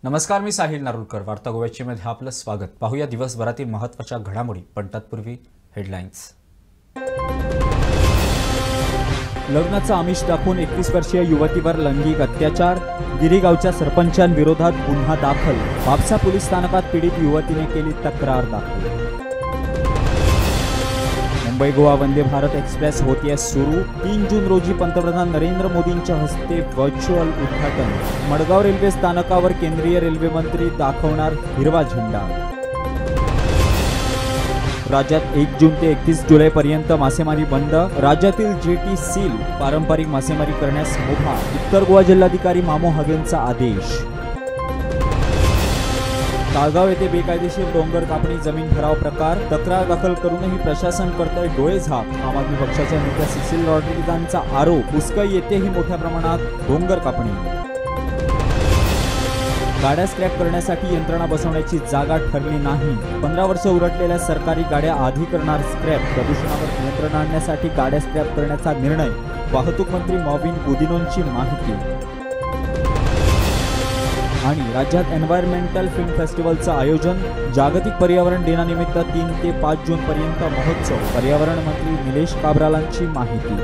नमस्कार, मी साहिल नारुलकर. वार्ता गोव्यामध्ये आपलं स्वागत. पाहूया दिवसभरातील महत्त्वाच्या घडामोडी, पण तत्पूर्वी हेडलाईन्स. लग्नाचा आमिष दाखवून 21 वर्षीय युवतीवर लैंगिक अत्याचार. गिरीगावच्या सरपंचांविरोधात गुन्हा दाखल. वापसा पोलीस स्थानकात पीडित युवतीने केली तक्रार दाखल. मुंबई गोवा वंदे भारत एक्सप्रेस होतीये सुरू. 3 जून रोजी पंतप्रधान नरेंद्र मोदींच्या हस्ते व्हर्च्युअल उद्घाटन. मडगाव रेल्वे स्थानकावर केंद्रीय रेल्वे मंत्री दाखवणार हिरवा झेंडा. राज्यात 1 जून ते 31 जुलैपर्यंत मासेमारी बंद. राज्यातील जेटी सील. पारंपरिक मासेमारी करण्यास मुभा. उत्तर गोवा जिल्हाधिकारी मामो हगेंचा आदेश. ताळगाव येथे बेकायदेशीर डोंगर कापणी जमीन भराव प्रकार. तक्रार दाखल करूनही प्रशासन करतंय डोळेझाक. आम आदमी पक्षाच्या नेत्या सिसिल रॉड्रिगेझांचा आरोप. उसकई येथेही मोठ्या प्रमाणात डोंगर कापणी. गाड्या स्क्रॅप करण्यासाठी यंत्रणा बसवण्याची जागा ठरली नाही. 15 वर्ष उलटलेल्या सरकारी गाड्या आधी करणार स्क्रॅप. प्रदूषणावर नियंत्रण आणण्यासाठी गाड्या स्क्रॅप करण्याचा निर्णय. वाहतूक मंत्री मॉविन गुदिनोंची माहिती. आणि राज्यात एन्व्हायरमेंटल फिल्म फेस्टिवलचं आयोजन. जागतिक पर्यावरण दिनानिमित्त 3 ते 5 जून पर्यंत महोत्सव. पर्यावरण मंत्री निलेश काब्रालांची माहिती.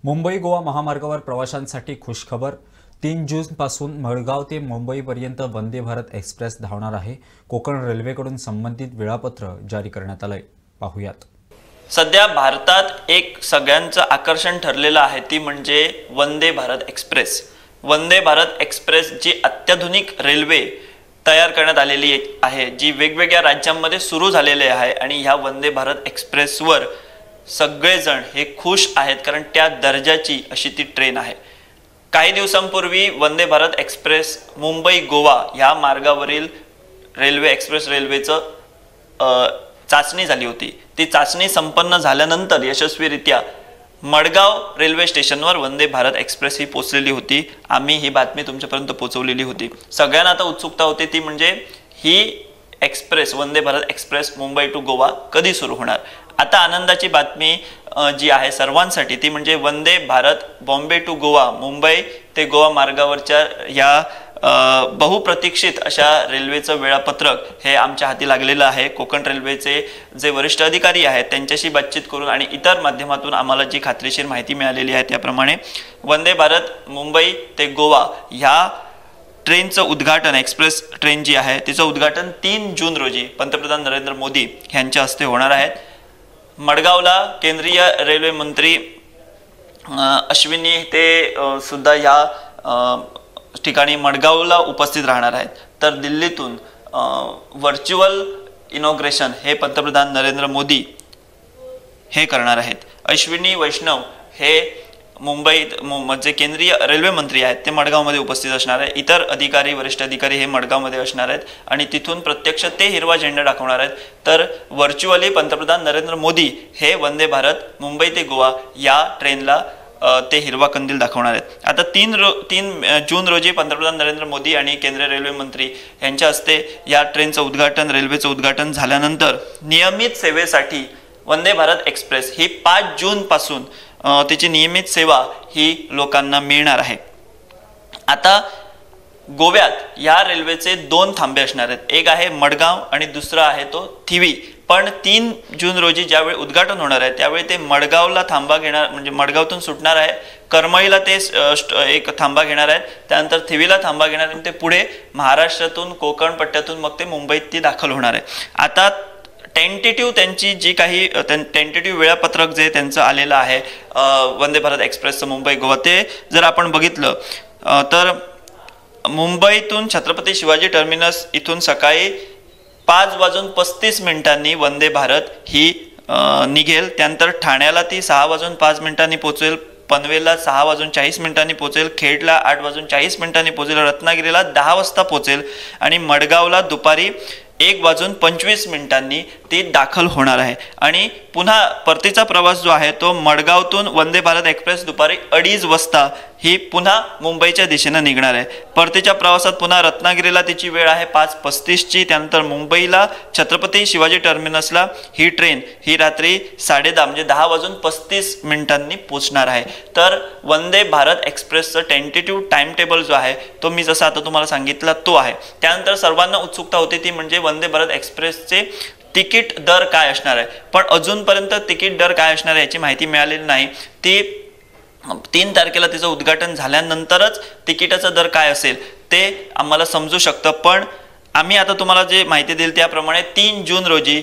मुंबई गोवा महामार्गावर प्रवाशांसाठी खुशखबर. 3 जून पासून मडगाव ते मुंबईपर्यंत वंदे भारत एक्सप्रेस धावणार आहे. कोकण रेल्वेकडून संबंधित वेळापत्र जारी करण्यात आलंय. पाहूयात. सध्या भारतात एक सगळ्यांचं आकर्षण ठरलेलं आहे, ती म्हणजे वंदे भारत एक्सप्रेस. वंदे भारत एक्सप्रेस जी अत्याधुनिक रेल्वे तयार करण्यात आलेली आहे, जी वेगवेगळ्या राज्यांमध्ये सुरू झालेली आहे. आणि ह्या वंदे भारत एक्सप्रेसवर सगळेजण हे खुश आहेत, कारण त्या दर्जाची अशी ती ट्रेन आहे. काही दिवसांपूर्वी वंदे भारत एक्सप्रेस मुंबई गोवा ह्या मार्गावरील एक्सप्रेस रेल्वेचं चाचणी झाली होती. ती चाचणी संपन्न झाल्यानंतर यशस्वीरित्या मडगाव रेल्वे स्टेशनवर वंदे भारत एक्सप्रेस ही पोहोचलेली होती. आम्ही ही बातमी तुमच्यापर्यंत पोहोचवलेली होती. सगळ्यांना आता उत्सुकता होती, ती म्हणजे ही express Vande Bharat express Mumbai to Goa कधी सुरू होणार. आता आनंदाची बातमी जी आहे सर्वांसाठी, ती म्हणजे वंदे भारत बॉम्बे टू गोवा, मुंबई ते गोवा मार्गावरच्या या बहुप्रतीक्षित अशा रेल्वेचं वेळापत्रक हे आमच्या हाती लागलेलं आहे. कोकण रेल्वेचे जे वरिष्ठ अधिकारी आहेत त्यांच्याशी बातचीत करून आणि इतर माध्यमातून आम्हाला जी खात्रीशीर माहिती मिळालेली आहे त्याप्रमाणे वंदे भारत मुंबई ते गोवा ह्या ट्रेनचं उद्घाटन, एक्सप्रेस ट्रेन जी आहे तिचं उद्घाटन 3 जून रोजी पंतप्रधान नरेंद्र मोदी यांच्या हस्ते होणार आहे. मडगावला केंद्रीय रेल्वे मंत्री अश्विनी ते सुद्धा ह्या ठिकाणी मडगावला उपस्थित राहणार आहेत. तर दिल्लीतून व्हर्च्युअल इनॉग्रेशन हे पंतप्रधान नरेंद्र मोदी हे करणार आहेत. अश्विनी वैष्णव हे मुंबईत जे केंद्रीय रेल्वे मंत्री आहेत ते मडगावमध्ये उपस्थित असणार आहे. इतर अधिकारी, वरिष्ठ अधिकारी हे मडगावमध्ये असणार आहेत आणि तिथून प्रत्यक्ष ते हिरवा झेंडा दाखवणार आहेत. तर व्हर्च्युअली पंतप्रधान नरेंद्र मोदी हे वंदे भारत मुंबई ते गोवा या ट्रेनला ते हिरवा कंदील दाखवणार आहेत. आता 3 जून रोजी पंतप्रधान नरेंद्र मोदी आणि केंद्रीय रेल्वे मंत्री यांच्या हस्ते या ट्रेनचं उद्घाटन, रेल्वेचं उद्घाटन झाल्यानंतर नियमित सेवेसाठी वंदे भारत एक्सप्रेस ही 5 जून पासून त्याची नियमित सेवा ही लोकांना मिळणार आहे. आता गोव्यात या रेल्वेचे 2 थांबे असणार आहेत. एक आहे मडगाव आणि दुसरा आहे तो थिवी. पण 3 जून रोजी ज्यावेळी उद्घाटन होणार आहे त्यावेळी ते मडगावला थांबा घेणार, म्हणजे मडगावतून सुटणार आहे, करमळीला ते एक थांबा घेणार आहेत, त्यानंतर थिवीला थांबा घेणार आणि ते पुढे महाराष्ट्रातून, कोकण पट्ट्यातून मग ते मुंबईत ती दाखल होणार आहे. आता टेंटेटिव्ह त्यांची जी काही टेंटेटिव्ह वेळापत्रक जे त्यांचं आलेलं आहे वंदे भारत एक्सप्रेसचं मुंबई गोवा, ते जर आपण बघितलं तर मुंबईतून छत्रपती शिवाजी टर्मिनस इथून सकाळी 5:35 वंदे भारत ही निघेल. त्यानंतर ठाण्याला ती 6:05 पोहोचेल. पनवेलला 6:40 पोहोचेल. खेडला 8:40 पोहोचेल. रत्नागिरीला 10 वाजता पोहोचेल आणि मडगावला दुपारी 1:25 ती दाखल होणार आहे. आणि पुन्हा परतीचा प्रवास जो आहे तो मडगावतून वंदे भारत एक्सप्रेस दुपारी 2:30 वाजता ही पुन्हा मुंबईच्या दिशेनं निघणार आहे. परतीच्या प्रवासात पुन्हा रत्नागिरीला तिची वेळ आहे 5:35ची. त्यानंतर मुंबईला छत्रपती शिवाजी टर्मिनसला ही ट्रेन ही रात्री 10:30 म्हणजे 10:35 पोचणार आहे. तर वंदे भारत एक्सप्रेसचं टेंटेटिव्ह टाइम टेबल जो आहे तो मी जसं आता तुम्हाला सांगितला तो आहे. त्यानंतर सर्वांना उत्सुकता होती ती म्हणजे वंदे भारत एक्सप्रेसचे तिकीट दर काय असणार आहे. पण अजूनपर्यंत तिकीट दर काय असणार आहे याची माहिती मिळालेली नाही. ती 3 तारखेला तिचं उद्घाटन झाल्यानंतरच तिकिटाचा दर काय असेल ते आम्हाला समजू शकतं. पण आम्ही आता तुम्हाला जे माहिती दिली त्याप्रमाणे 3 जून रोजी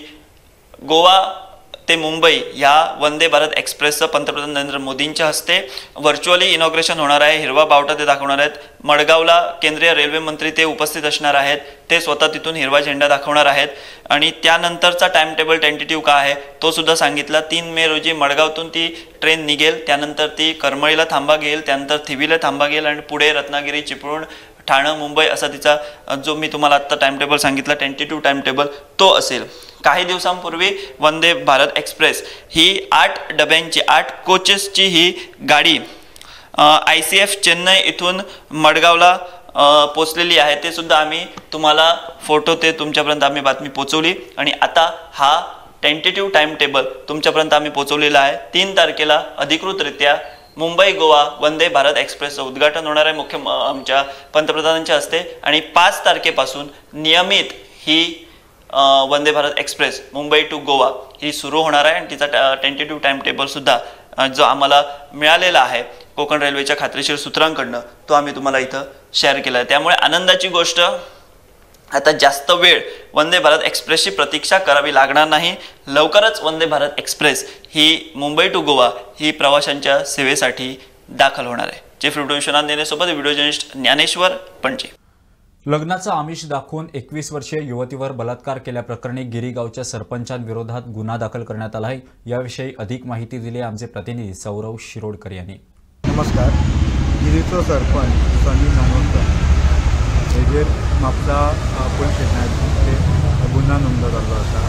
गोवा ते मुंबई या वंदे भारत एक्सप्रेसचं पंतप्रधान नरेंद्र मोदींच्या हस्ते व्हर्च्युअली इनॉग्रेशन होणार आहे. हिरवा बावटा ते दाखवणार आहेत. मडगावला केंद्रीय रेल्वे मंत्री ते उपस्थित असणार आहेत. ते स्वतः तिथून हिरवा झेंडा दाखवणार आहेत. आणि त्यानंतरचा टाइम टेबल टेंटेटिव्ह काय आहे तो सुद्धा सांगितला. 3 मे रोजी मडगावतून ती ट्रेन निघेल. त्यानंतर ती करमळीला थांबा घेईल. त्यानंतर थिवीला थांबा घेईल आणि पुढे रत्नागिरी, चिपळूण, ठाणं, मुंबई असा तिचा जो मी तुम्हाला आत्ता टाइम टेबल सांगितला टेंटेटिव्ह टाइम टेबल तो असेल. काही दिवसांपूर्वी वंदे भारत एक्सप्रेस ही 8 डब्यांची 8 कोचेसची ही गाडी ICF चेन्नई इथून मडगावला पोचलेली आहे. ते सुद्धा आम्ही तुम्हाला फोटो ते तुमच्यापर्यंत आम्ही बातमी पोचवली. आणि आता हा टेंटेटिव्ह टाइम टेबल तुमच्यापर्यंत आम्ही पोचवलेला आहे. 3 तारखेला अधिकृतरित्या मुंबई गोवा वंदे भारत एक्सप्रेसचं उद्घाटन होणार आहे आमच्या पंतप्रधानांच्या हस्ते. आणि 5 तारखेपासून नियमित ही वंदे भारत एक्सप्रेस मुंबई टू गोवा ही सुरू होणार आहे. आणि तिचा टेंटेटिव्ह टाइम टेबल सुद्धा जो आम्हाला मिळालेला आहे कोकण रेल्वेच्या खात्रीशीर सूत्रांकडनं तो आम्ही तुम्हाला इथं शेअर केला आहे. त्यामुळे आनंदाची गोष्ट आता जास्त वेळ वंदे भारत एक्सप्रेसची प्रतीक्षा करावी लागणार नाही. लवकरच वंदे भारत एक्सप्रेस ही मुंबई टू गोवा ही प्रवाशांच्या सेवेसाठी दाखल होणार आहे. चीफ व्हिडिओ विश्वनाथ नेनेसोबत व्हिडिओ जर्नलिस्ट ज्ञानेश्वर पणजी. लग्नाचं आमिष दाखवून 21 वर्षीय युवतीवर बलात्कार केल्याप्रकरणी गिरीगावच्या सरपंचांविरोधात गुन्हा दाखल करण्यात आला आहे. याविषयी अधिक माहिती दिली आमचे प्रतिनिधी सौरव शिरोडकर यांनी. नमस्कार. गिरीचो सरपंच सनी नमोदकर हेजेर म्हापसा पोलीस स्टेशनार गुन्हा नोंद जाल्लो आसा.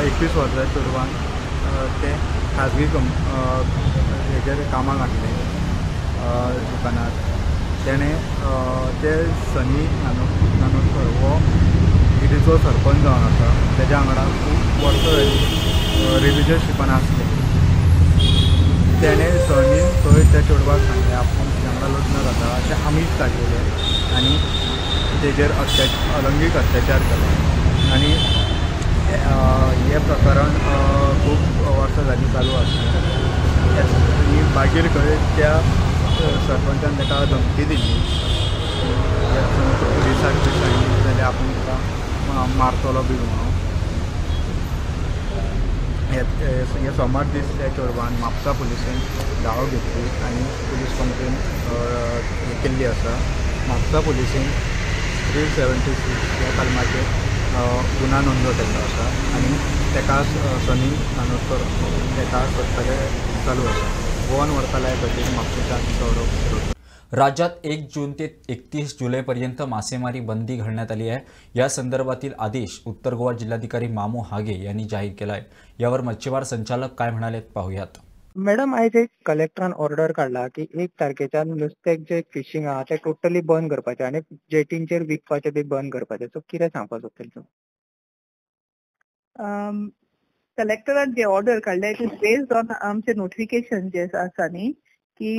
21 वर्साच्या चेडवान ते खाजगी हेजेर कामाक हाडले दुकानार. तेणे ते सनी नानोदकर हो गिरीचो सरपंच जावन आसा. तेज्या वांगडा खूब वर्सां जालीं रिलिजनशिपान आसले. तेणे सनीन थंय त्या चेडवाक सांगलें आपूण तुज्या वांगडा लग्न जाता अशें आमीश दाखयलें आनी तेजेर अलैंगीक अत्याचार केलो. आनी हें प्रकरण खूब वर्सां जालीं चालू आसलें. आनी मागीर खंय त्या सरपंचान ताका धमकी दिली. पुलिसाक बी सांगली जाल्यार आपूण तुका मारतलो बी म्हणून. हे सोमार दीस त्या चेडवान म्हापसा पुलिसेन धांव घेतली आनी पुलीस कंप्लेन केल्ली आसा. म्हापसा पुलिसेन 376 ह्या कलमाचेर गुन्हा नोंद केल्लो आसा आनी ताका सनी नानोदकर ताका सोदपाचें चालू आसा. गोवन वार्ता लायव्ह खातीर म्हापशेच्यान सौरव शिरोडकर. राज्यात 1 जून ते 31 जुलैपर्यंत मासेमारी बंदी घालण्यात आली आहे. या संदर्भातील आदेश उत्तर गोवा जिल्हाधिकारी मामू हागे यांनी जाहीर केला आहे. यावर मच्छीमार संचालक काय म्हणाले पाहूयात. मॅडम, आयज एक कलेक्टरान ऑर्डर काढला की 1 तारखेच्यान नुस्त्याक जे फिशींग आहा ते टोटली बंद करपाचें आनी जेटींचेर विकपाचें बी बंद करपाचें. सो कितें सांगपाक सोदता? कलेक्टरान जे ऑर्डर काढले इट इज बेस्ड ऑन आमचे नोटिफिकेशन जे आसा न्ही की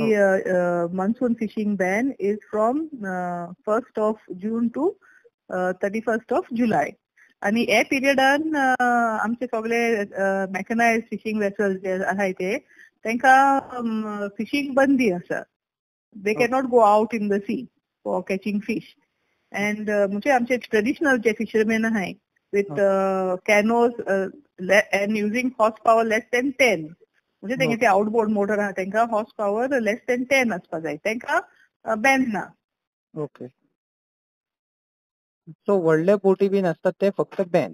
monsoon fishing ban is from 1st of June to 31st of July. आणि हे पिरियडान आमचे सगळे मॅकनायज्ड फिशिंग वेसल्स जे आहाय ते तांकां फिशिंग बंदी आसा. They can not go out in the sea for catching fish. And म्हणजे आमचे ट्रेडिशनल जे फिशरमॅन आहाय with canoes and using horse power less than 10 म्हणजे तेंगे ते आउटबोर्ड मोटर आहा तांकां हॉर्स पॉवर लेस दॅन 10 आसपा जाय. तांकां बॅन ना. ओके. सो व्हडले बोटी बीन आसतात ते फक्त बॅन.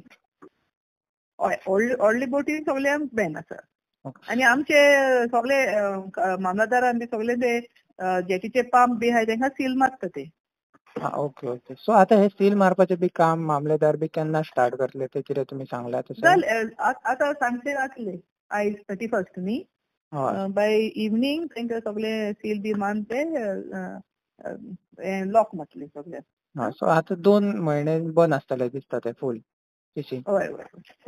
हय, व्हडली बोटी सगळ्यांक बॅन आसा. आनी आमचे सगळे मामलादारान बी सगळे ते जेटीचे पंप बी आहाय तांकां सील मारता ते. Okay okay. सो आता हे सील मारपाचे बी काम मामलेदार बी केन्ना स्टार्ट करतले ते कितें तुमी सांगला तशें? आता सांगते जातले आयज 31st न्ही. बाय इवनिंग तांकां सगळे सील बी मान ते लॉक मारतले सगळे. सो आता 2 महिने बंद आसतले दिसता ते फुल फिशिंग. हय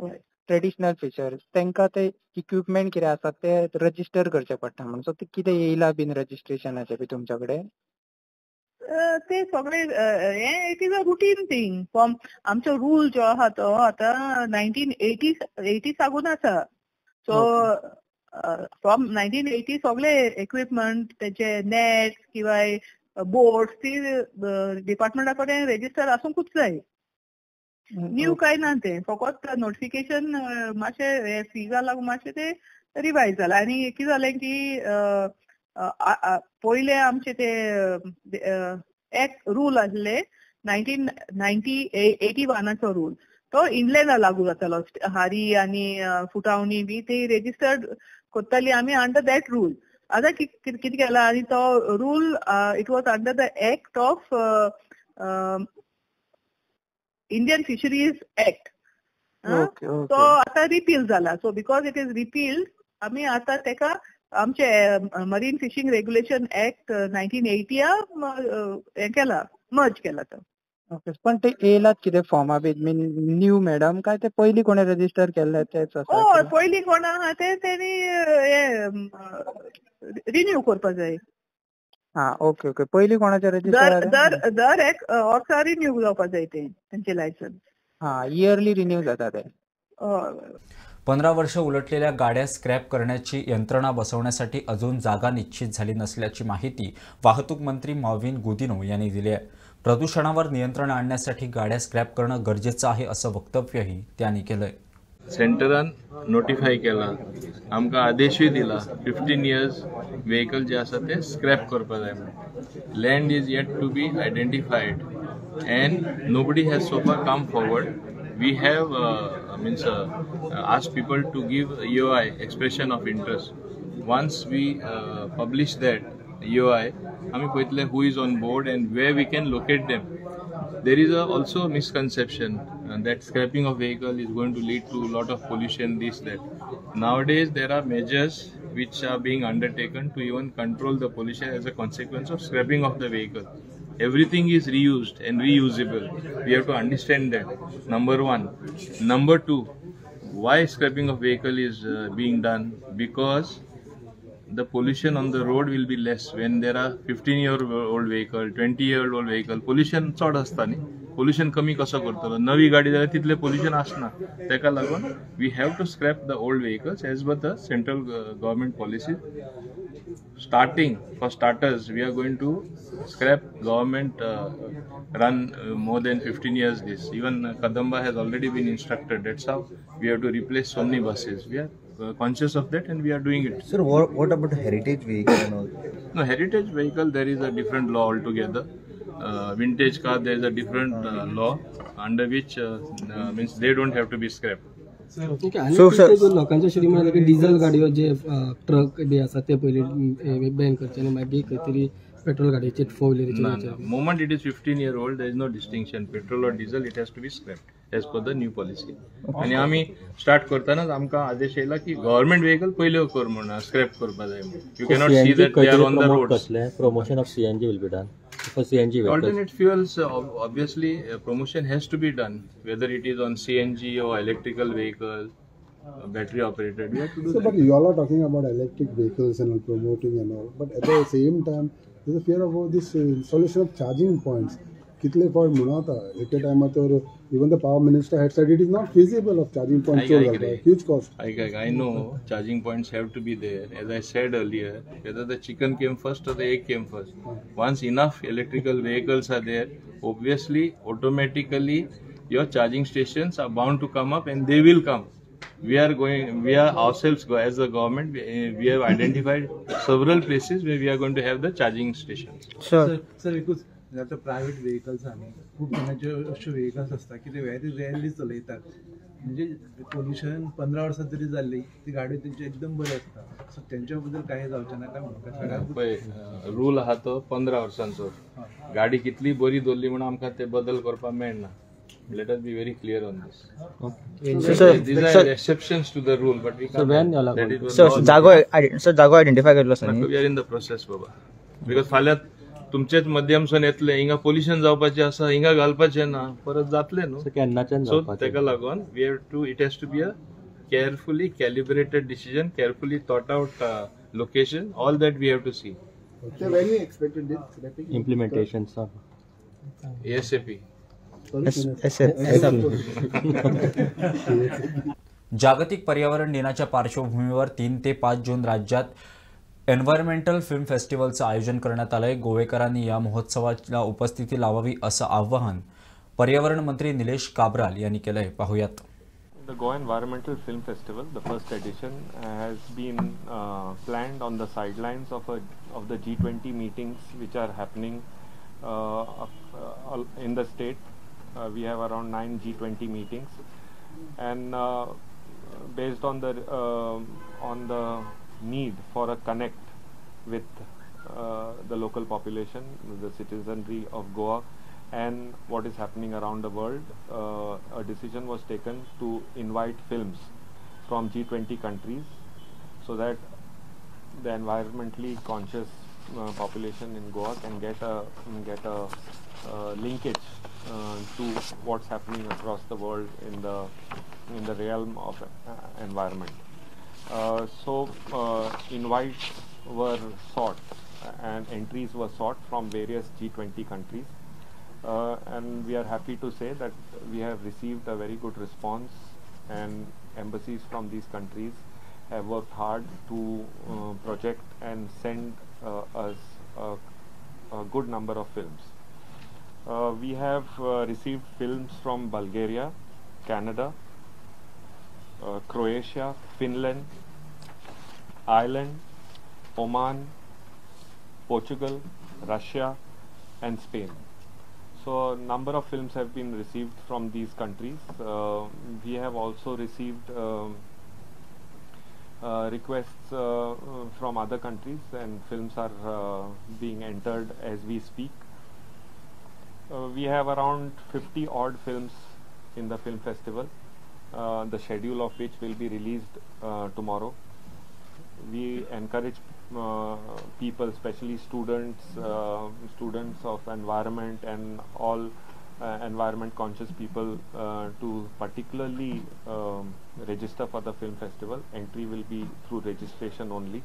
हय. ट्रेडिशनल फिशर्स तांकां ते इक्विपमेंट कितें आसा ते रजिस्टर करचे पडटा म्हणून. सो ते कितें येयला बीन रजिस्ट्रेशनाचे बी तुमच्या कडेन? ते सगळे it is a routine thing from आमचो रूल जो आहा तो आता 1980 साकून आसा. सो फ्रॉम 1980 सगळे इक्विपमेंट त्याचे नेट किंवा बोट्स ती डिपार्टमेंटा कडेन रजिस्टर आसूंकूच जाय. न्यू काय ना ते फकत नोटिफिकेशन मातशें फीजा लागून मातशें ते रिवायज जाला. आनी कितें जालें की पयले आमचे ते एक रूल आसले 1981 रूल तो इंग्लंडा लागू जातालो. हारी आनी फुटावणी बी ते रेजिस्टर्ड करताली आमी अंडर दॅट रूल. आतां कितें केला आनी तो rule it was under the act of Indian fisheries act. तो आता रिपील जाला. So because it is repealed आमी आता तेका आमचे मरीन फिशिंग रेग्युलेशन एक्ट 1980 हे केला मर्ज केला तो. ओके. पण ते येयलात कितें फॉर्मा बी न्यू मॅडम काय ते पयलीं कोणे रजिस्टर केल्ले तेच आसा? हय पयलीं कोण आहा ते तेणी रिन्यू करपाक जाय. Okay okay. पयलीं कोणाचे रजिस्टर? दर एक वर्सा रिन्यू जावपाक जाय ते तेंचे लायसन्स. इयरली रिन्यू जाता ते. 15 वर्ष उलटलेल्या गाड्या स्क्रॅप करण्याची यंत्रणा बसवण्यासाठी अजून जागा निश्चित झाली नसल्याची माहिती वाहतूक मंत्री मॉविन गुदिनो यांनी दिली आहे. प्रदूषणावर नियंत्रण आणण्यासाठी गाड्या स्क्रॅप करणं गरजेचं आहे असं वक्तव्यही त्यांनी केलंय. सेंटरान नोटिफाय केला, आमकां आदेशूय दिला 15 इयर्स व्हेकल जे आसा ते स्क्रॅप करपाक जाय म्हणून. Land is yet to be identified and nobody has so far come forward. We have asked people to give EOI, expression of interest. Once we publish that EOI, we will who is on board and where we can locate them. There is also a misconception that scrapping of vehicle is going to lead to a lot of pollution, this, that. Nowadays, there are measures which are being undertaken to even control the pollution as a consequence of scrapping of the vehicle. Everything is reused and reusable. We have to understand that. Number one. Number two, why scrapping of vehicle is being done? Because the pollution on the road will be less when there are 15-year-old vehicle, 20-year-old vehicle. Pollution चड असता न्ही. Pollution कमी कसो करतलो? नवी गाडी जाल्यार तितले pollution आसना. तेका लागून we have to scrap the old vehicles as per the central government policy. Starting, for starters, we are going to scrap government run more than 15 years this. Even Kadamba has already been instructed. That's how we have to replace so many buses. We are conscious of that and we are doing it. Sir, what about heritage vehicle and all? No, heritage vehicle, there is a different law altogether. Vintage car, there is a different law under which means they don't have to be scrapped. लोकांच्या श्रीमंत diesel गाडयो जे truck बी आसा ते पयलीं ban करचे आनी मागीर खंय तरी petrol गाडयेचे 4 व्हिलरीचे. Moment it is 15-year-old, there is no distinction. Petrol or diesel, it has to be scrapped as per the new policy. आणि आम्ही स्टार्ट करतानाच आमकां आदेश येयला की गव्हर्नमेंट व्हेकल पयले कर म्हणून स्क्रॅप करपाक जाय म्हणून. You cannot see that they are on the roads. Promotion of CNG will be done. For CNG vehicles. Alternate fuels, obviously, promotion has to be done, whether it is on CNG or electrical vehicle, battery operated. We have to do that. But you all are talking about electric vehicles and promoting and all. But at the same time, there's a fear about this installation of charging points. कितले point म्हणता एके टायमार तर even the power minister had said it is not feasible of charging points. Huge cost. I know charging points have to be there. As I said earlier, whether the chicken came first or the egg came first. Once enough electrical vehicles are there, obviously, automatically, your charging stations are bound to come up, and they will come. We are ourselves as a government. We have identified several places where we are going to have the charging stations. Sir, because आता private vehicles आनी खूब जाणांचे अश्यो vehicles आसता की ते very rarely चलयतात. म्हणजे pollution 15 वर्सां जरी जाल्ली ती गाडयो तेंच्यो एकदम बऱ्यो आसता. सो तेंच्या बद्दल कांय जावचें नाका म्हणून पळय रूल आहा तो 15 वर्सांचो. गाडी कितली बरी दवरली म्हणून आमकां ते बदल करपाक मेळना. Let us be very clear on this. Okay. These are exceptions to the rule, but we can't let it So जागो आयडेंटिफाय केलो sir. We are in the process, Baba. Because फाल्यां तुमचेच माध्यमसून येतले हिंगा पोल्युशन जावपाचे आसा, हिंगा घालपाचे ना, परत जातले न्हू. सो तेका लागून we have to, it has to be a carefully calibrated decision, carefully thought out location. All that we have to see. So when we expected this implementation, sir? ASAP. जागतिक पर्यावरण दिनाच्या पार्श्वभूमीवर 3 ते 5 जून राज्यात एन्व्हायरमेंटल फिल्म फेस्टिवलचं आयोजन करण्यात आलंय. गोवेकरांनी या महोत्सवाला उपस्थिती लावावी असं आवाहन पर्यावरण मंत्री निलेश काब्राल यांनी केलंय. पाहूयात. The Goanvarta Film Festival, the first edition, has been planned on the sidelines of the G20 meetings which are happening in the state. We have around 9 G20 meetings, and based on the need for a connect with the local population, the citizenry of Goa, and what is happening around the world, a decision was taken to invite films from G20 countries so that the environmentally conscious population in Goa can get a linkage to what's happening across the world in the realm of environment. So invites were sought and entries were sought from various G20 countries. And we are happy to say that we have received a very good response, and embassies from these countries have worked hard to project and send us a good number of films. We have received films from Bulgaria, Canada, Croatia, Finland, Ireland, Oman, Portugal, Russia, and Spain. So a number of films have been received from these countries. We have also received requests from other countries, and films are being entered as we speak. We have around 50 odd films in the film festival, the schedule of which will be released tomorrow. We encourage people, especially students of environment and all environment conscious people, to particularly register for the film festival. Entry will be through registration only,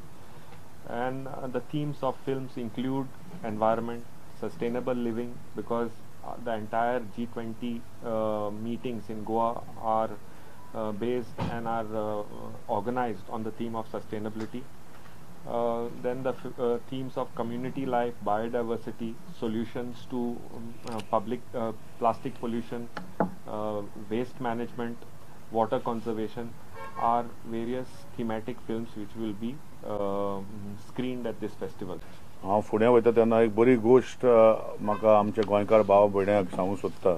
and the themes of films include environment, sustainable living, because the entire G20 meetings in Goa are based and are organized on the theme of sustainability. Then the themes of community life, biodiversity, solutions to public plastic pollution, waste management, water conservation are various thematic films which will be screened at this festival. हांव फुडें वयता तेन्ना एक बरी गोश्ट म्हाका आमच्या गोंयकार भाव भयण्याक सांगूंक सोदता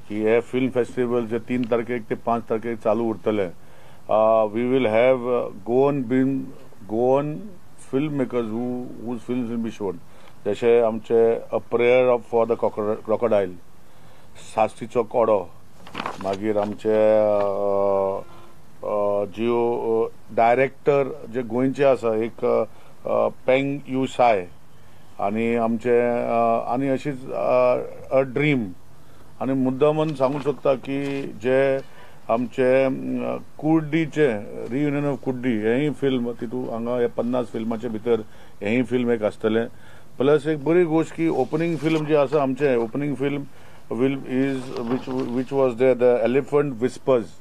की हे फिल्म फेस्टिवल जे 3 तारखेक ते 5 तारखेक चालू उरतले. We will have Goan film makers whose films will be shown. जशे आमचे a prayer for the crocodile, सास्तीचो कोडो, मागीर आमचे ज्यो डायरेक्टर जे गोंयचे आसा एक पेंग यू साय, आनी आमचे आनी अशीच अ ड्रीम. आनी मुद्दामन सांगूंक सोदता की जे आमचे कुर्डीचे रियुनियन ऑफ कुर्डी हेय फिल्म तितू हांगा 50 फिल्माचे भितर हेय फिल्म एक आसतले. प्लस एक बरी गोष्ट की ओपनिंग फिल्म जे आसा आमचे opening film which was there, the Elephant Whisperers,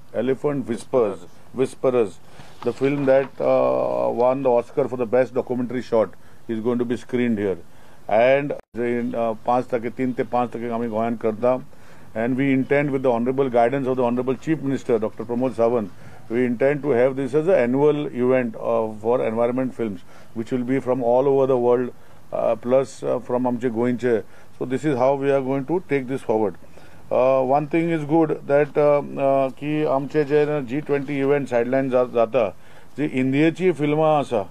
the film that won the Oscar for the best documentary short is going to be screened here. And in 3 ते 5 तारखेक आमी गोंयान करता. And we intend, with the honorable guidance of the honorable Chief Minister Dr. Pramod Sawant, we intend to have this as an annual event for environment films, which will be from all over the world, plus from amche goinche. So this is how we are going to take this forward. One thing is good that ki amche je G20 event sidelines jata, जी इंडियेची फिल्मां आसा,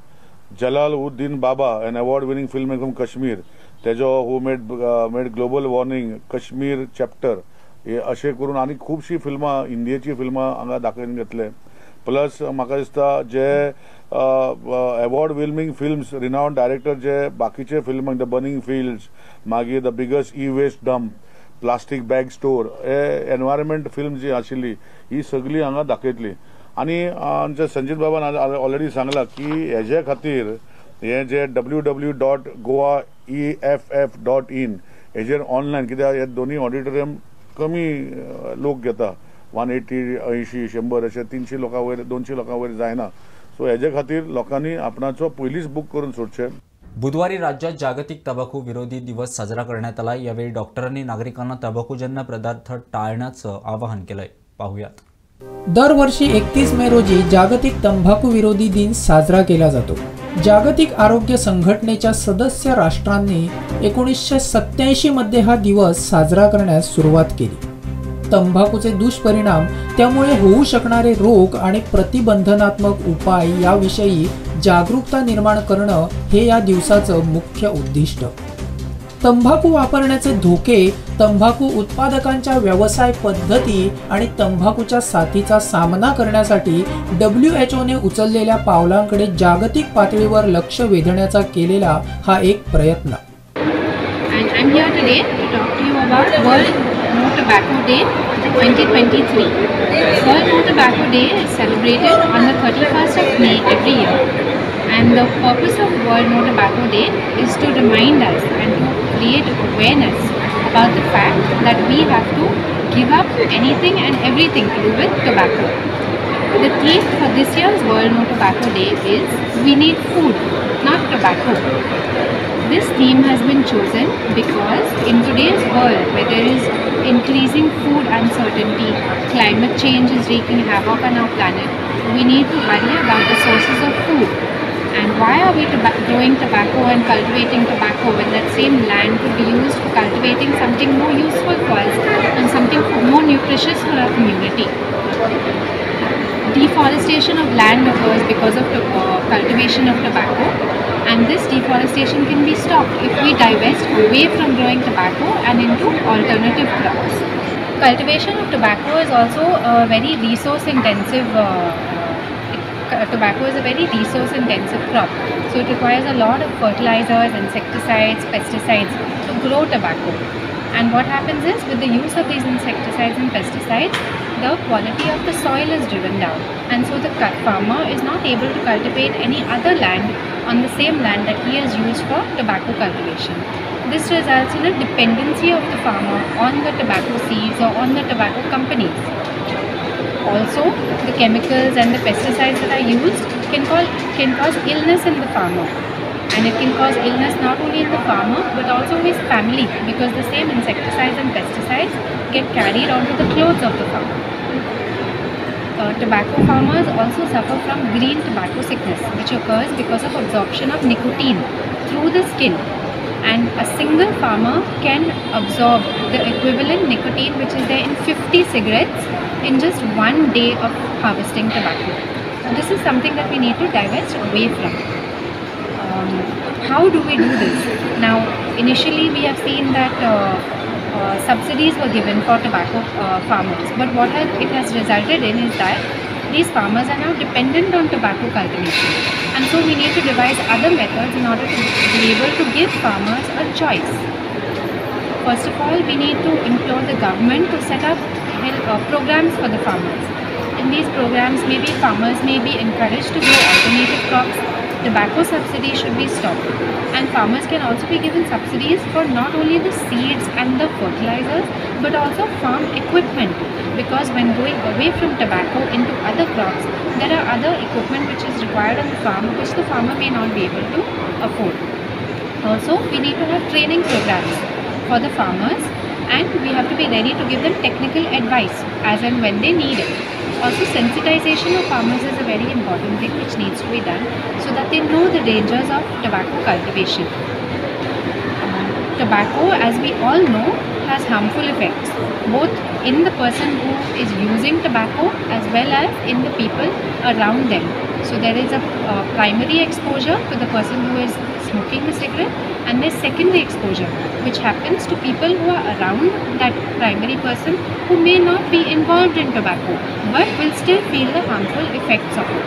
जलालुद्दीन बाबा, an award-winning filmmaker from Kashmir, तेजो who made global warning, Kashmir chapter, अशें करून आनी खुबशीं फिल्मां हिंदीची फिल्मां हांगा दाखोवन घेतले. प्लस म्हाका दिसता जे award winning films renowned director जे बाकीचे फिल्म द बर्निंग फील्ड्स मागीर the biggest e waste dump plastic bag store हे एनवायरमेंट फिल्म जी आशिल्ली ही सगळी हांगा दाखयतली. आनी आमचे संजीत बाबान ऑलरेडी सांगला की हेजे खातीर हे जे www.goaeff.in हेजेर ऑनलायन कित्याक हे दोन्ही ऑडिटोरियम कमी लोक घेता 180 80 100 अशे 300 लोकां वयर 200 लोकां वयर जायना. सो हेजे खातीर लोकांनी आपणाचो पयलीच बुक करून सोडचे. बुधवारी राज्यात जागतिक तंबाखू विरोधी दिवस साजरा करण्यात आला. यावेळी डॉक्टरांनी नागरिकांना तंबाखूजन्य पदार्थ टाळण्याचं आवाहन केलंय. पाहूयात. दरवर्षी 31 मे रोजी जागतिक तंबाखू विरोधी दिन साजरा केला जातो. जागतिक आरोग्य संघटनेच्या सदस्य राष्ट्रांनी 1987 मध्ये हा दिवस साजरा करण्यास सुरुवात केली. तंबाखूचे दुष्परिणाम, त्यामुळे होऊ शकणारे रोग आणि प्रतिबंधनात्मक उपाय याविषयी जागरूकता निर्माण करणं हे या दिवसाचं मुख्य उद्दिष्ट. तंबाखू वापरण्याचे धोके, तंबाखू उत्पादकांच्या व्यवसाय पद्धती आणि तंबाखूच्या साथीचा सामना करण्यासाठी WHO ने उचललेल्या पावलांकडे जागतिक पातळीवर लक्ष वेधण्याचा केलेला हा एक प्रयत्न. I'm here today to talk to you about World No Tobacco Day 2023. World No Tobacco Day is celebrated on the 31st of May every year. And the purpose of World No Tobacco Day is to remind us and to create awareness about the fact that we have to give up anything and everything to do with tobacco. The theme for this year's World No Tobacco Day is "We need food, not tobacco." This theme has been chosen because in today's world where there is increasing food uncertainty, climate change is wreaking havoc on our planet, we need to worry about the sources of food. And why are we growing tobacco and cultivating tobacco when that same land could be used for cultivating something more useful for us and something more nutritious for our community? Deforestation of land occurs because of cultivation of tobacco, and this deforestation can be stopped if we divest away from growing tobacco and into alternative crops. Cultivation of tobacco is also a very resource intensive tobacco is a very resource intensive crop, so it requires a lot of fertilizers, insecticides, pesticides to grow tobacco. And what happens is, with the use of these insecticides and pesticides, the quality of the soil is driven down, and so the farmer is not able to cultivate any other land on the same land that he has used for tobacco cultivation. This results in a dependency of the farmer on the tobacco seeds or on the tobacco companies. Also, the chemicals and the pesticides that are used can cause illness in the farmer, and it can cause illness not only in the farmer but also his family, because the same insecticides and pesticides get carried onto the clothes of the farmer. Tobacco farmers also suffer from green tobacco sickness, which occurs because of absorption of nicotine through the skin, and a single farmer can absorb the equivalent nicotine which is there in 50 cigarettes in just one day of harvesting tobacco. This is something that we need to divest away from. How do we do this? Now, initially we have seen that subsidies were given for tobacco farmers, but what it has resulted in is that these farmers are now dependent on tobacco cultivation, and so we need to devise other methods in order to be able to give farmers a choice. First of all, we need to implore the government to set up programs for the farmers. In these programs, maybe farmers may be encouraged to grow alternative crops, tobacco subsidies should be stopped, and farmers can also be given subsidies for not only the seeds and the fertilizers but also farm equipment, because when going away from tobacco into other crops, there are other equipment which is required on the farm which the farmer may not be able to afford. Also, we need to have training programs for the farmers, and we have to be ready to give them technical advice as and when they need it. Also, sensitization of farmers is a very important thing which needs to be done so that they know the dangers of tobacco cultivation. Tobacco, as we all know, has harmful effects both in the person who is using tobacco as well as in the people around them. So there is a primary exposure to the person who is smoking the cigarette, and there's secondary exposure, which happens to people who are around that primary person who may not be involved in tobacco but will still feel the harmful effects of it.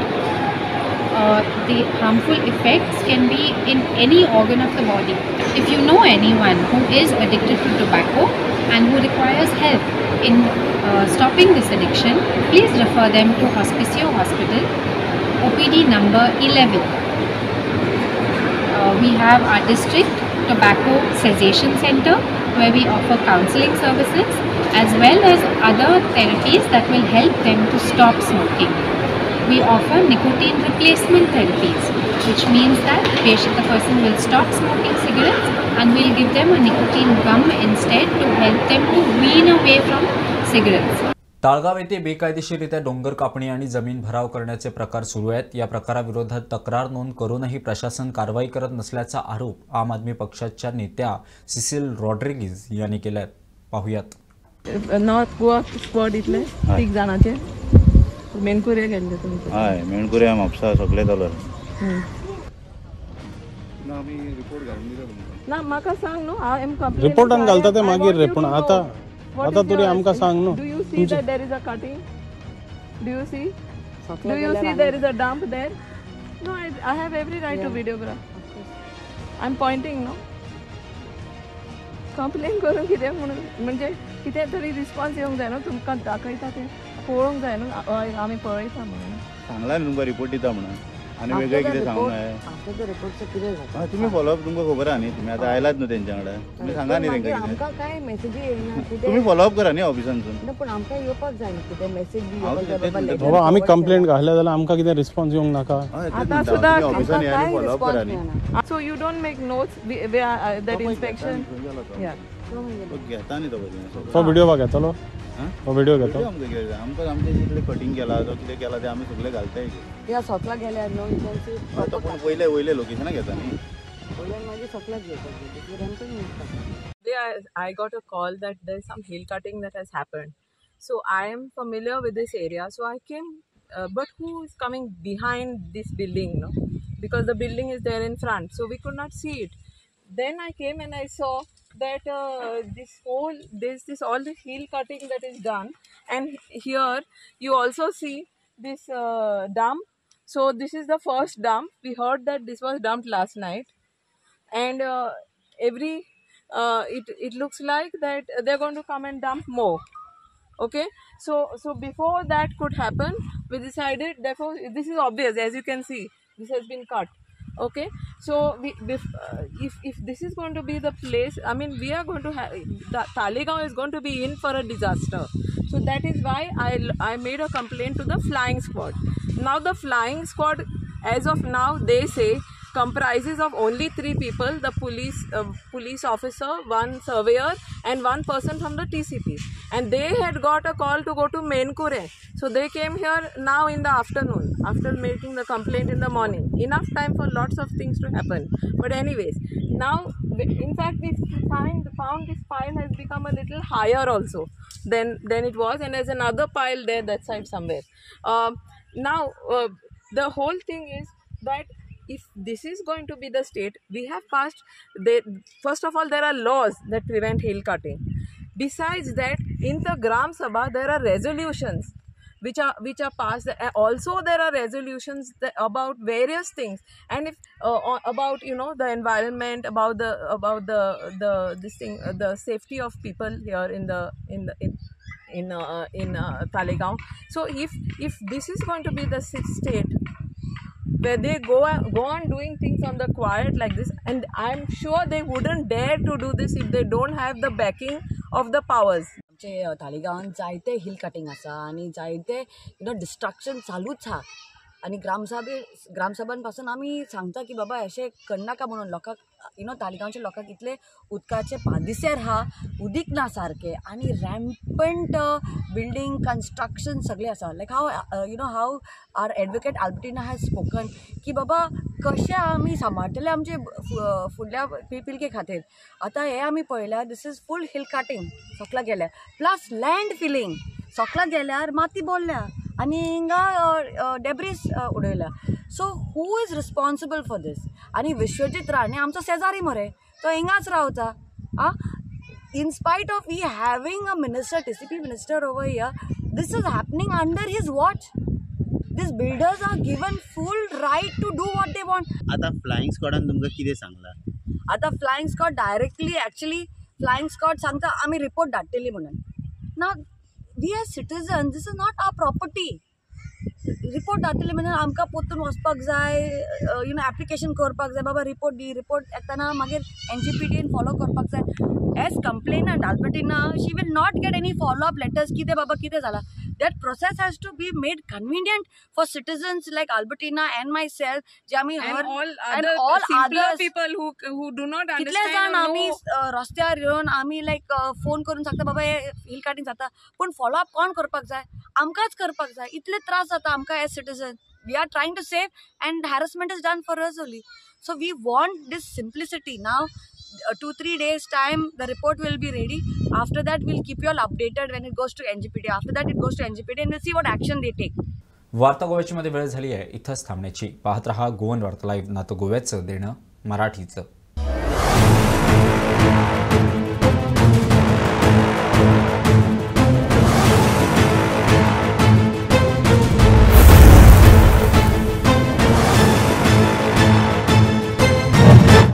The harmful effects can be in any organ of the body. If you know anyone who is addicted to tobacco and who requires help in stopping this addiction, please refer them to Hospicio Hospital, OPD number 11. We have our district tobacco cessation center where we offer counseling services as well as other therapies that will help them to stop smoking. We offer nicotine replacement therapies, which means that the person will stop smoking cigarettes and we'll give them a nicotine gum instead to help them to wean away from cigarettes. ताळगाव येथे बेकायदेशीररित्या डोंगर कापणी आणि जमीन भराव करण्याचे प्रकार सुरू आहेत. या प्रकाराविरोधात तक्रार नोंद करूनही प्रशासन कारवाई करत नसल्याचा आरोप आम आदमी पक्षाच्या नेत्या सिसिल रॉड्रिगीज यांनी केलाय. पाहुयात. नॉर्थ गोवा स्क्वॉड इतले 3 जणांचे मेणकुरे गेल्ले तुमचे. हय मेणकुरे म्हापसा सगळे जालो. ना आमी रिपोर्ट घालून दिलो तुमकां. ना म्हाका सांग न्हू हांव एम कंप्लेंट रिपोर्टान घालता ते मागीर रे पण आता तरी आमकां सांग न्हू. Do you see that there is a cutting? Do you see? Do you see there is a dump there? No, I have every right to videograph. I'm pointing, no? Complain करून कितें म्हणून म्हणजे कितें तरी रिस्पॉन्स येवंक जाय न्हू तुमकां दाखयता तें पळोवंक जाय न्हू. हय आमी पळयता म्हणून सांगला न्हू तुमकां रिपोर्ट दिता म्हणून आनी वेगळें कितें सांगूंक जाय. तुमी फॉलोअप तुमकां खबर आहा न्ही तुमी आतां आयलात न्हू तेंच्या वांगडा तुमी सांगा न्ही तेंकां आमकां काय मेसेजी येयना तुमी फॉलोअप करा न्ही ऑफिसांतून. पूण आमकां येवपाक जाय न्ही कितें मेसेज बी बाबा आमी कंप्लेंट घातल्या जाल्यार आमकां कितें रिस्पॉन्स येवंक नाका. आता सुद्दां ऑफिसान या आनी फॉलोअप करा न्ही. So you don't make notes that inspection. Yeah. घेता न्ही तो व्हिडिओ बघ येतलो. तो व्हिडिओ घेतो. आमकां आमचें कितलें कटिंग केलां तो कितें केलां तें आमी सगळें घालताय. या सकला गेल्यार न्हू इन्फॉर्मेशन. तो पूण वयले लोकेशनां घेता न्ही. वयल्यान मागीर सकलाच घेता. I got a call that there's some hill cutting that has happened. So I am familiar with this area. So I came, but who is coming behind this building? No, because the building is there in front, so we could not see it. Then I came and I saw that this all this hill cutting that is done, and here you also see this dump. So this is the first dump. We heard that this was dumped last night, and it looks like that they're going to come and dump more. Okay, so before that could happen, we decided. Therefore, this is obvious, as you can see, this has been cut. Okay, so if this is going to be the place, I mean, we are going to have Talegaon is going to be in for a disaster. So that is why I made a complaint to the flying squad. Now the flying squad, as of now, they say comprises of only 3 people: the police officer, 1 surveyor, and 1 person from the TCP. And they had got a call to go to Menkure, so they came here now in the afternoon after making the complaint in the morning. Enough time for lots of things to happen. But anyways, now in fact we found this pile has become a little higher also than it was, and there's another pile there that side somewhere. Now the whole thing is that if this is going to be the state, we have passed. First of all, there are laws that prevent hill cutting. Besides that, in the Gram Sabha, there are resolutions which are passed. Also, there are resolutions about various things, and if about the environment, about the safety of people here in Talegaon. So if this is going to be the state where they go on doing things on the quiet like this, and I'm sure they wouldn't dare to do this if they don't have the backing of the powers. आमचे तालिगांवान जायते hill cutting आसा आनी जायते destruction चालूच आहा आनी ग्रामसभान पासून आमी सांगता की बाबा अशें करनाका म्हणून लोकांक तालिगांवच्या लोकांक इतले उदकाचे पांदिसेर आहा, उदीक ना सारकें आनी रॅम्पंट बिल्डींग कन्स्ट्रक्शन सगळें आसा. Like how our advocate Albertina has spoken की बाबा कशें आमी सांबाळटले आमचे फुडल्या पिळगे खातीर. आतां हें आमी पळयल्यार दिस इज फूल हिल कटिंग सकला गेल्यार, प्लस लँड फिलींग सकला गेल्यार माती बोल्ल्या आनी हिंगा डेब्रीस उडयला. So who is responsible for this? आनी विश्वजीत राणे आमचो शेजारी मरे, तो हिंगाच रावता. In spite of we having a minister, TCP minister over here, this is happening under his watch. These builders are given full right to do what they want. आता flying स्क्वॉडान तुमकां कितें सांगला? आता flying squad directly actually flying squad सांगता आमी report धाडटली म्हणून. नाव we as citizen, this is not our property. Report धाडटली म्हणून आमकां पोतून वचपाक जाय, एप्लिकेशन करपाक जाय, बाबा रिपोर्ट दी. रिपोर्ट येताना मागीर NGPTन फॉलो करपाक जाय. As complainant Albertina, she will not get any follow up letters. कितें बाबा कितें जाला? That process has to be made convenient for citizens like Albertina and myself. And all other people who do not understand. कितले जाण आमी रस्त्यार येवन आमी लायक फोन करून सांगता बाबा हे हिल काटिंग जाता, पूण फॉलो अप कोण करपाक जाय? आमकांच करपाक जाय. इतले त्रास जाता आमकां as citizen. We are trying to save and harassment is done for us only. So we want this simplicity. Now 2-3 days time the report will be ready. After that we'll keep you all updated when it goes to NGPT. After that it goes to NGPT and we'll see what action they take. वार्ता गोव्याची मध्ये वेळ झाली आहे इथंच थांबण्याची. पाहत रहा गोवन वार्ता लाईव्ह, ना तो गोव्याचं देणं मराठीचं.